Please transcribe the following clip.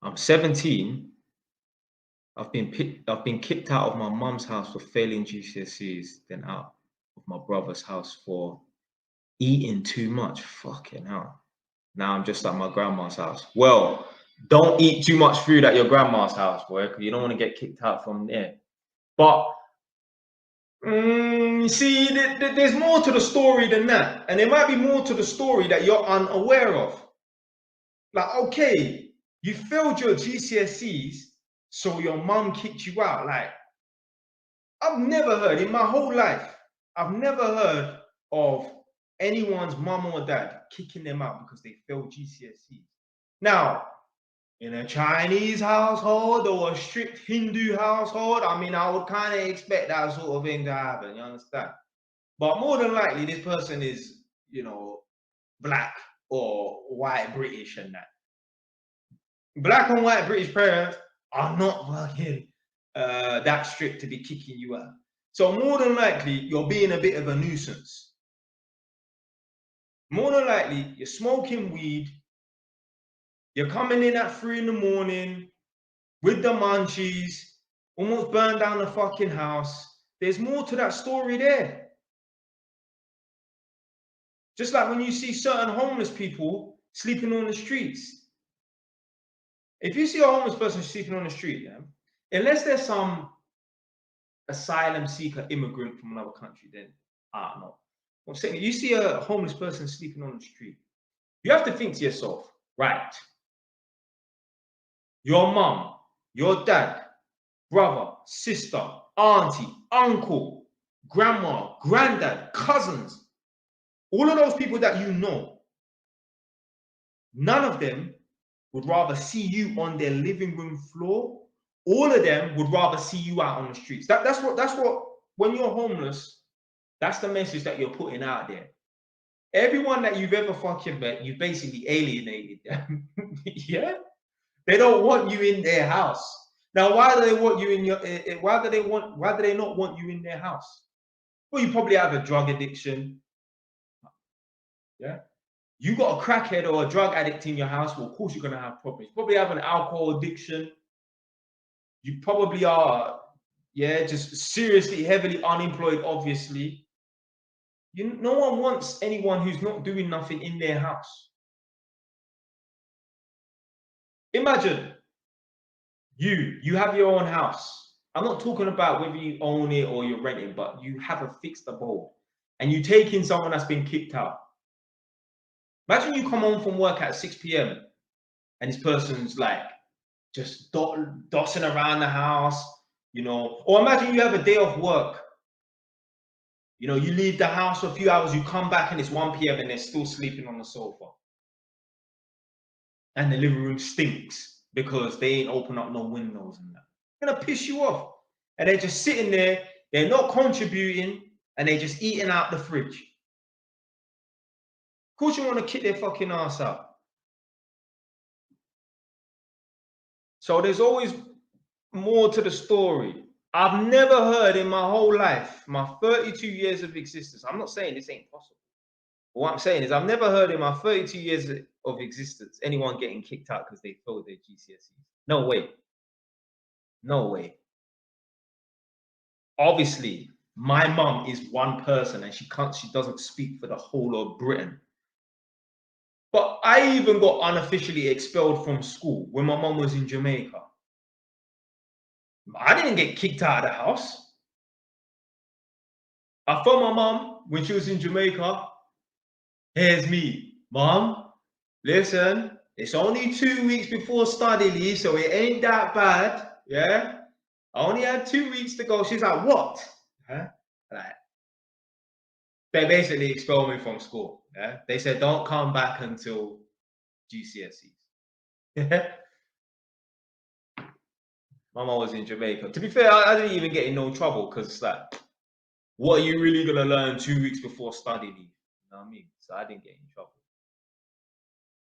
I'm 17. I've been kicked out of my mum's house for failing GCSEs, then out of my brother's house for eating too much. Fucking hell. Now I'm just at my grandma's house. Well, don't eat too much food at your grandma's house, boy, because you don't want to get kicked out from there. But see, there's more to the story than that. And there might be more to the story that you're unaware of. Like, okay, you failed your GCSEs, so your mum kicked you out. Like, I've never heard in my whole life, I've never heard of anyone's mum or dad kicking them out because they failed GCSEs. Now, in a Chinese household or a strict Hindu household, I mean, I would kind of expect that sort of thing to happen, you understand? But more than likely, this person is, you know, black or white British and that. Black and white British parents are not fucking that strict to be kicking you out. So more than likely, you're being a bit of a nuisance. More than likely, you're smoking weed. You're coming in at 3 in the morning with the munchies, almost burned down the fucking house. There's more to that story there. Just like when you see certain homeless people sleeping on the streets. If you see a homeless person sleeping on the street, yeah, unless there's some asylum seeker immigrant from another country, then I don't know. I'm saying, you see a homeless person sleeping on the street, you have to think to yourself, right, your mum, your dad, brother, sister, auntie, uncle, grandma, granddad, cousins, all of those people that you know, none of them would rather see you on their living room floor. All of them would rather see you out on the streets. That's what when you're homeless, that's the message that you're putting out there. Everyone that you've ever fucking met, you basically alienated them. Yeah, they don't want you in their house. Now, why do they want you in your? Why do they not want you in their house? Well, you probably have a drug addiction. Yeah, you got a crackhead or a drug addict in your house. Well, of course you're gonna have problems. You probably have an alcohol addiction. You probably are, yeah, just seriously heavily unemployed. Obviously, no one wants anyone who's not doing nothing in their house. Imagine you have your own house. I'm not talking about whether you own it or you're renting, but you have a fixed abode and you take in someone that's been kicked out. Imagine you come home from work at 6 p.m. and this person's like just dossing around the house, you know, or imagine you have a day off work. You know, you leave the house for a few hours, you come back and it's 1 p.m. and they're still sleeping on the sofa. And the living room stinks because they ain't open up no windows and that. It's gonna piss you off. And they're just sitting there, they're not contributing, and they're just eating out the fridge. Of course you want to kick their fucking ass out. So there's always more to the story. I've never heard in my whole life, my 32 years of existence, I'm not saying this ain't possible. But what I'm saying is I've never heard in my 32 years of existence anyone getting kicked out because they failed their GCSEs. No way. No way. Obviously, my mum is one person and she doesn't speak for the whole of Britain. But I even got unofficially expelled from school when my mum was in Jamaica. I didn't get kicked out of the house. I phoned my mum when she was in Jamaica. Here's me, mum. Listen, it's only 2 weeks before study leave, so it ain't that bad. Yeah, I only had 2 weeks to go. She's like, what? Huh? Like, they basically expelled me from school. Yeah, they said don't come back until GCSEs. Mama was in Jamaica. To be fair, I didn't even get in no trouble because it's like, what are you really gonna learn 2 weeks before study leave? You know what I mean? So I didn't get in trouble.